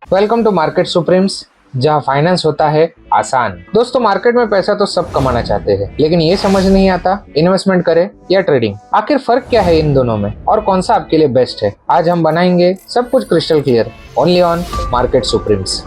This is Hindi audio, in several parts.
वेलकम टू मार्केट सुप्रीम्स, जहां फाइनेंस होता है आसान। दोस्तों, मार्केट में पैसा तो सब कमाना चाहते हैं, लेकिन ये समझ नहीं आता इन्वेस्टमेंट करें या ट्रेडिंग। आखिर फर्क क्या है इन दोनों में और कौन सा आपके लिए बेस्ट है? आज हम बनाएंगे सब कुछ crystal clear, only on market supremes.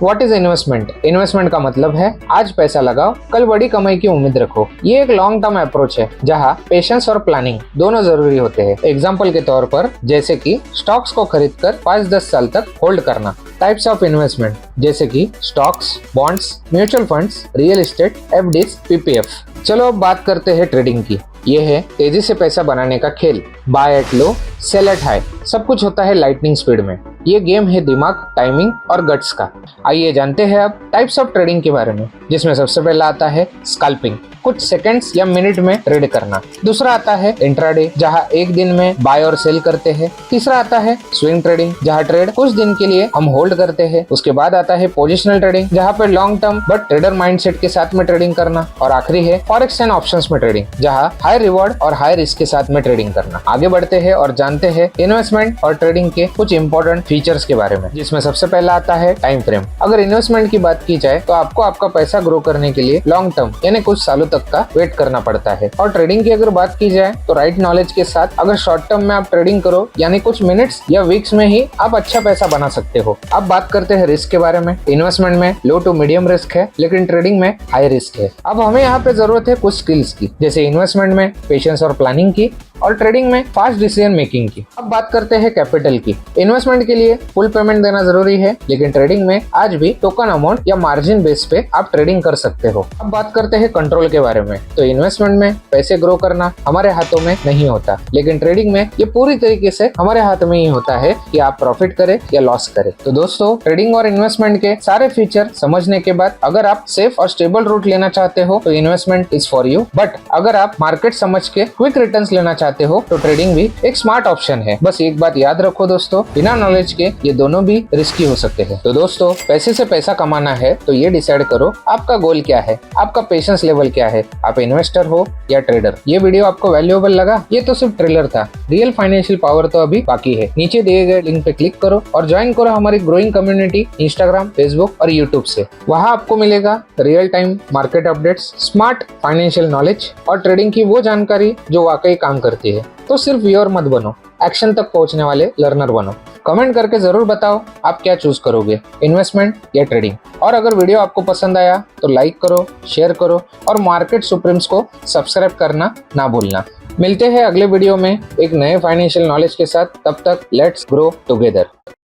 What is investment? Investment का मतलब है आज पैसा लगाओ, कल बड़ी कमाई की उम्मीद रखो। ये एक लॉन्ग टर्म अप्रोच है जहाँ पेशेंस और प्लानिंग दोनों जरूरी होते हैं। एग्जाम्पल के तौर पर जैसे कि स्टॉक्स को खरीदकर 5-10 साल तक होल्ड करना। टाइप्स ऑफ इन्वेस्टमेंट जैसे कि stocks, bonds, mutual funds, real estate, FDs, PPF. चलो अब बात करते हैं ट्रेडिंग की। ये है तेजी से पैसा बनाने का खेल। Buy at low, sell at high, सब कुछ होता है लाइटनिंग स्पीड में। ये गेम है दिमाग, टाइमिंग और गट्स का। आइए जानते हैं अब टाइप्स ऑफ ट्रेडिंग के बारे में, जिसमें सबसे पहला आता है स्कैल्पिंग, कुछ सेकंड्स या मिनट में ट्रेड करना। दूसरा आता है इंट्राडे, जहां एक दिन में बाय और सेल करते हैं। तीसरा आता है स्विंग ट्रेडिंग, जहां ट्रेड कुछ दिन के लिए हम होल्ड करते हैं। उसके बाद आता है पोजिशनल ट्रेडिंग, जहां पे long term but trader mindset के साथ में ट्रेडिंग करना। और आखिरी है फॉरेक्स एंड ऑप्शंस में ट्रेडिंग, जहां हाई रिवॉर्ड और हाई रिस्क के साथ में ट्रेडिंग करना। आगे बढ़ते हैं और जानते हैं इन्वेस्टमेंट और ट्रेडिंग के कुछ इंपॉर्टेंट फीचर्स के बारे में, जिसमें सबसे पहला आता है टाइम फ्रेम। अगर इन्वेस्टमेंट की बात की जाए तो आपको आपका पैसा ग्रो करने के लिए लॉन्ग टर्म यानी कुछ सालों तक का वेट करना पड़ता है। और ट्रेडिंग की अगर बात की जाए तो राइट नॉलेज के साथ अगर शॉर्ट टर्म में आप ट्रेडिंग करो यानी कुछ मिनट्स या वीक्स में ही आप अच्छा पैसा बना सकते हो। अब बात करते हैं रिस्क के बारे में। इन्वेस्टमेंट में लो टू मीडियम रिस्क है, लेकिन ट्रेडिंग में हाई रिस्क है। अब हमें यहाँ पे जरूरत है कुछ स्किल्स की, जैसे इन्वेस्टमेंट में पेशेंस और प्लानिंग की, और ट्रेडिंग में फास्ट डिसीजन मेकिंग की। अब बात करते हैं कैपिटल की। इन्वेस्टमेंट के लिए फुल पेमेंट देना जरूरी है, लेकिन ट्रेडिंग में आज भी टोकन अमाउंट या मार्जिन बेस पे आप ट्रेडिंग कर सकते हो। अब बात करते हैं कंट्रोल के बारे में। तो इन्वेस्टमेंट में पैसे ग्रो करना हमारे हाथों में नहीं होता, लेकिन ट्रेडिंग में ये पूरी तरीके से हमारे हाथ में ही होता है कि आप प्रॉफिट करें या लॉस करें। तो दोस्तों, ट्रेडिंग और इन्वेस्टमेंट के सारे फीचर समझने के बाद अगर आप सेफ और स्टेबल रूट लेना चाहते हो तो investment is for you. But अगर आप मार्केट समझ के क्विक रिटर्न्स लेना चाहते हो तो ट्रेडिंग भी एक स्मार्ट ऑप्शन है। बस एक बात याद रखो दोस्तों, बिना नॉलेज के ये दोनों भी रिस्की हो सकते हैं। तो दोस्तों, पैसे से पैसा कमाना है तो ये डिसाइड करो आपका गोल क्या है, आपका पेशेंस लेवल क्या है, आप इन्वेस्टर हो या ट्रेडर। ये वीडियो आपको वैल्यूएबल लगा? ये तो सिर्फ ट्रेलर था, रियल फाइनेंशियल पावर तो अभी बाकी है। नीचे दिए गए लिंक पे क्लिक करो और ज्वाइन करो हमारी ग्रोइंग कम्युनिटी इंस्टाग्राम, फेसबुक और यूट्यूब से। वहाँ आपको मिलेगा real time market updates, smart financial knowledge और ट्रेडिंग की वो जानकारी जो वाकई काम करती है। तो सिर्फ व्यूअर मत बनो, एक्शन तक पहुंचने वाले लर्नर बनो। कमेंट करके जरूर बताओ आप क्या चूज करोगे, इन्वेस्टमेंट या ट्रेडिंग। और अगर वीडियो आपको पसंद आया तो लाइक करो, शेयर करो और मार्केट सुप्रीम्स को सब्सक्राइब करना ना भूलना। मिलते हैं अगले वीडियो में एक नए फाइनेंशियल नॉलेज के साथ। तब तक लेट्स ग्रो टुगेदर।